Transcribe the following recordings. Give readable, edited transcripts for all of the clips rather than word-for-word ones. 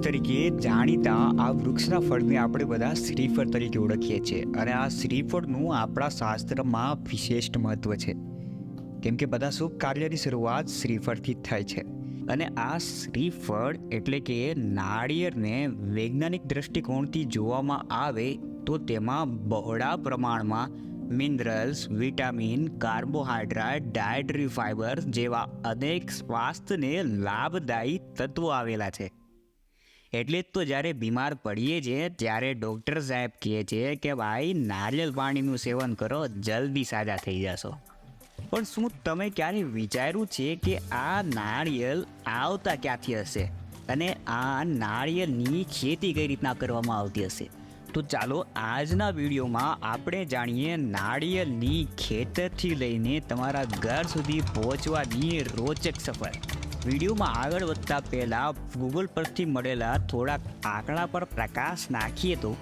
તરીકે જાણીતા આ વૃક્ષના ફળને આપણે બધા શ્રીફળ તરીકે ઓળખીએ છીએ અને આ શ્રીફળનું આપણા શાસ્ત્રમાં વિશેષ મહત્વ છે, કેમ કે બધા શુભ કાર્યની શરૂઆત શ્રીફળથી જ થાય છે. અને આ શ્રીફળ એટલે કે નાળિયેરને વૈજ્ઞાનિક દ્રષ્ટિકોણથી જોવામાં આવે તો તેમાં બહોળા પ્રમાણમાં minerals, vitamin, carbohydrate, dietary fibre જેવા અનેક સ્વાસ્થ્યને લાભદાયી તત્વો આવેલા છે. એટલે જ તો જ્યારે બીમાર પડીએ છીએ ત્યારે ડૉક્ટર સાહેબ કહે છે કે ભાઈ નારિયેળ પાણીનું સેવન કરો, જલ્દી સાજા થઈ જશો. પણ શું તમે ક્યારે વિચાર્યું છે કે આ નારિયેળ આવતા ક્યાંથી હશે અને આ નારિયેળની ખેતી કઈ રીતના કરવામાં આવતી હશે? તો ચાલો આજના વિડીયોમાં આપણે જાણીએ નાળિયેરની ખેતરથી લઈને તમારા ઘર સુધી પહોંચવાની રોચક સફર. વિડીયોમાં આગળ વધતા પહેલાં ગૂગલ પરથી મળેલા થોડાક આંકડા પર પ્રકાશ નાખીએ તો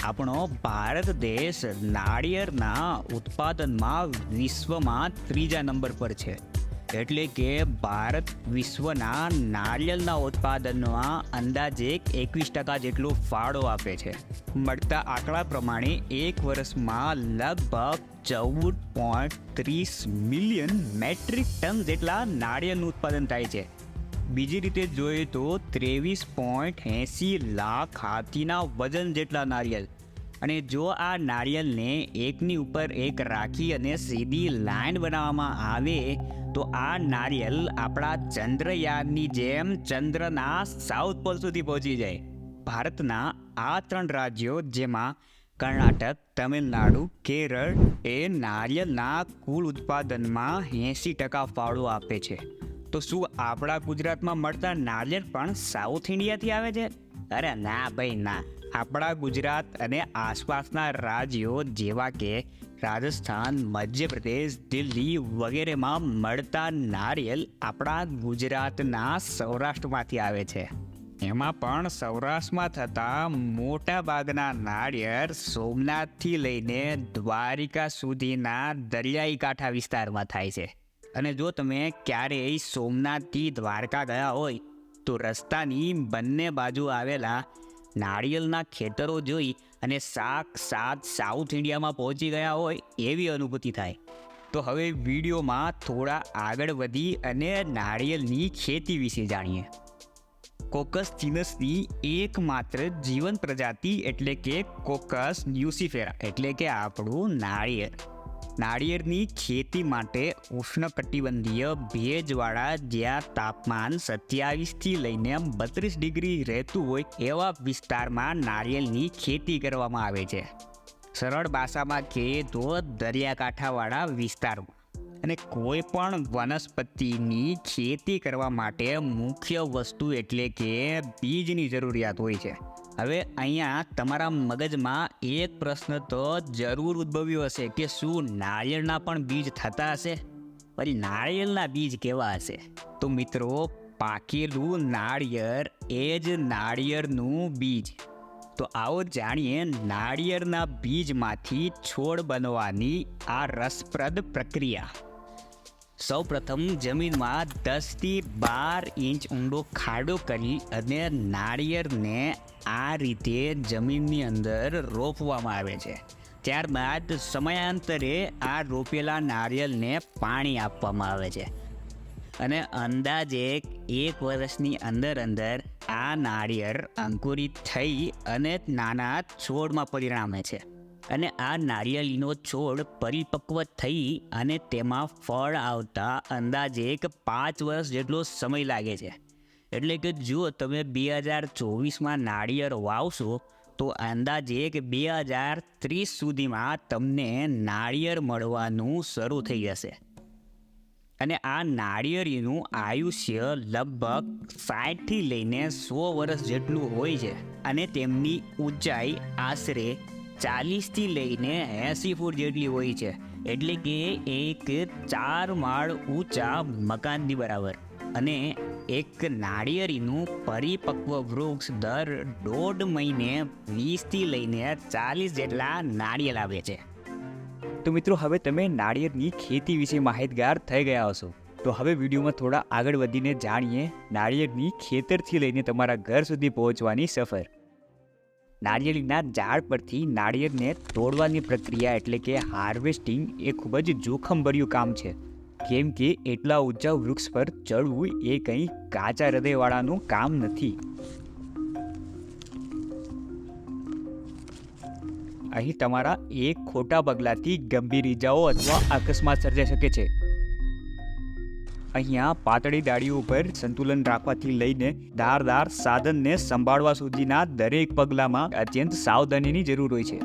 આપણો ભારત દેશ નાળિયેરના ઉત્પાદનમાં વિશ્વમાં 3જા નંબર પર છે. એટલે કે ભારત વિશ્વના નાળિયેરના ઉત્પાદનમાં અંદાજે 21% જેટલો ફાળો આપે છે. મળતા આંકડા પ્રમાણે એક વર્ષમાં લગભગ 14.30 મિલિયન મેટ્રિક ટન જેટલા નાળિયેરનું ઉત્પાદન થાય છે. બીજી રીતે જોઈએ તો 23.80 લાખ હાથીના વજન જેટલા નાળિયેર. અને જો આ નાળિયેરને એકની ઉપર એક રાખી અને સીધી લાઈન બનાવવામાં આવે તો આ નાળિયેર આપણા ચંદ્રયાનની જેમ ચંદ્રના સાઉથ પોલ સુધી પહોંચી જાય. ભારતના આ 3 રાજ્યો જેમાં કર્ણાટક, તમિલનાડુ, કેરળ એ નાળિયેરના કુલ ઉત્પાદનમાં 80% ફાળો આપે છે. તો શું આપણા ગુજરાતમાં મળતા નાળિયેર પણ સાઉથ ઇન્ડિયાથી આવે છે? અરે ના ભાઈ ના. આપણા ગુજરાત અને આસપાસના રાજ્યો જેવા કે રાજસ્થાન, મધ્યપ્રદેશ, દિલ્હી વગેરેમાં મળતા નારિયેળ આપણા ગુજરાતના સૌરાષ્ટ્રમાંથી આવે છે. એમાં પણ સૌરાષ્ટ્રમાં થતા મોટા ભાગના નાળિયેર સોમનાથથી લઈને દ્વારિકા સુધીના દરિયાઈ કાંઠા વિસ્તારમાં થાય છે. અને જો તમે ક્યારેય સોમનાથથી દ્વારકા ગયા હોય તો રસ્તાની બંને બાજુ આવેલા નાળિયેરના ખેતરો જોઈ અને સાક્ષાત સાઉથ ઇન્ડિયામાં પહોંચી ગયા હોય એવી અનુભૂતિ થાય. તો હવે વિડીયોમાં થોડા આગળ વધી અને નાળિયેરની ખેતી વિશે જાણીએ. કોકસ જીનસની એકમાત્ર જીવન પ્રજાતિ એટલે કે કોકસ ન્યુસિફેરા એટલે કે આપણું નાળિયેર. નાળિયેરની ખેતી માટે ઉષ્ણકટિબંધીય ભેજવાળા જ્યાં તાપમાન 27થી લઈને 32 ડિગ્રી રહેતું હોય એવા વિસ્તારમાં નાળિયેરની ખેતી કરવામાં આવે છે. સરળ ભાષામાં કહીએ તો દરિયાકાંઠાવાળા વિસ્તારમાં. અને કોઈ પણ વનસ્પતિની ખેતી કરવા માટે મુખ્ય વસ્તુ એટલે કે બીજની જરૂરિયાત હોય છે. હવે અહીંયા તમારા મગજમાં એક પ્રશ્ન તો જરૂર ઉદ્ભવ્યો હશે કે શું નાળિયેરના પણ બીજ થતા હશે? પછી નાળિયેરના બીજ કેવા હશે? તો મિત્રો, પાકેલું નાળિયેર એ જ નાળિયેરનું બીજ. તો આવો જાણીએ નાળિયેરના બીજમાંથી છોડ બનવાની આ રસપ્રદ પ્રક્રિયા. સૌપ્રથમ જમીનમાં 10થી 12 ઇંચ ઊંડો ખાડો કરી અને નાળિયેરને આ રીતે જમીનની અંદર રોપવામાં આવે છે. ત્યારબાદ સમયાંતરે આ રોપેલા નાળિયેરને પાણી આપવામાં આવે છે. અને અંદાજે 1 વર્ષની અંદર આ નાળિયેર અંકુરિત થઈ અને નાના છોડમાં પરિણમે છે. અને આ નાળિયેરનો છોડ પરિપક્વ થઈ અને તેમાં ફળ આવતા અંદાજે 5 વર્ષ જેટલો સમય લાગે છે. એટલે કે જો તમે 2024માં નાળિયેર વાવશો તો અંદાજે 2030 સુધીમાં તમને નાળિયેર મળવાનું શરૂ થઈ જશે. અને આ નાળિયેરીનું આયુષ્ય લગભગ 60થી લઈને 100 વર્ષ જેટલું હોય છે. અને તેમની ઊંચાઈ આશરે 40થી લઈને 80 ફૂટ જેટલી હોય છે. એટલે કે એક 4 માળ ઊંચા મકાનની બરાબર. અને એક નાળિયેરીનું પરિપક્વ વૃક્ષ દર 1.5 મહિને 20થી લઈને 40 જેટલા નાળિયેર આવે છે. તો મિત્રો, હવે તમે નાળિયેરની ખેતી વિશે માહિતગાર થઈ ગયા હશો. તો હવે વિડીયોમાં થોડા આગળ વધીને જાણીએ નાળિયેરની ખેતરથી લઈને તમારા ઘર સુધી પહોંચવાની સફર. નાળિયેરના ઝાડ પરથી નાળિયેરને તોડવાની પ્રક્રિયા એટલે કે હાર્વેસ્ટિંગ એ ખૂબ જ જોખમભર્યું કામ છે, કેમ કે એટલા ઊંચા વૃક્ષ પર ચડવું એ કંઈ કાચા હૃદયવાળાનું કામ નથી. અહીં તમારા એક ખોટા પગલાંથી ગંભીર ઈજાઓ અથવા અકસ્માત સર્જાઈ શકે છે. અહીંયા પાતળી ડાળીઓ ઉપર સંતુલન રાખવાથી લઈને ધારદાર સાધનને સંભાળવા સુધીના દરેક પગલામાં અત્યંત સાવધાનીની જરૂર હોય છે.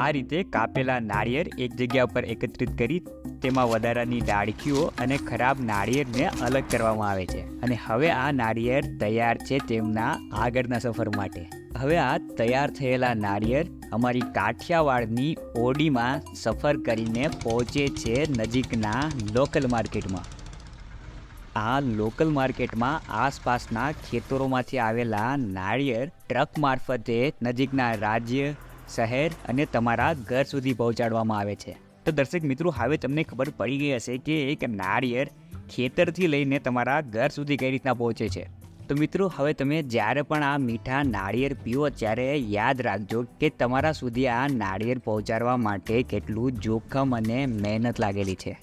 આ રીતે કાપેલા નાળિયેર એક જગ્યા પર એકત્રિત કરી તેમાં વધારાની ડાળખીઓ અને ખરાબ નાળિયેરને અલગ કરવામાં આવે છે. અને હવે આ નાળિયેર તૈયાર છે તેમના આગળના સફર માટે. હવે આ તૈયાર થયેલા નાળિયેર અમારી કાઠિયાવાડની ઓડીમાં સફર કરીને પહોંચે છે નજીકના લોકલ માર્કેટમાં. આ લોકલ માર્કેટમાં આસપાસના ખેતરોમાંથી આવેલા નાળિયેર ટ્રક મારફતે નજીકના રાજ્ય, શહેર અને તમારા ઘર સુધી પહોંચાડવામાં આવે છે. તો દર્શક મિત્રો, હવે તમને ખબર પડી ગઈ હશે કે એક નાળિયેર ખેતરથી લઈને તમારા ઘર સુધી કઈ રીતના પહોંચે છે. તો મિત્રો, હવે તમે જ્યારે પણ આ મીઠા નાળિયેર પીવો ત્યારે યાદ રાખજો કે તમારા સુધી આ નાળિયેર પહોંચાડવા માટે કેટલું જોખમ અને મહેનત લાગેલી છે.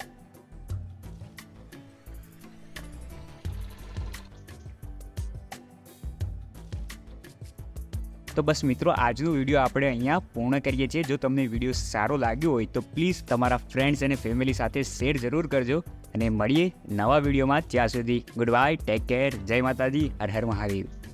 તો બસ મિત્રો, આજનો વિડીયો આપણે અહીંયા પૂર્ણ કરીએ છીએ. જો તમને વિડીયો સારો લાગ્યો હોય તો પ્લીઝ તમારા ફ્રેન્ડ્સ અને ફેમિલી સાથે શેર જરૂર કરજો અને મળીએ નવા વિડીયોમાં. ત્યાં સુધી ગુડ બાય, ટેક કેર, જય માતાજી, હર હર મહાદેવ.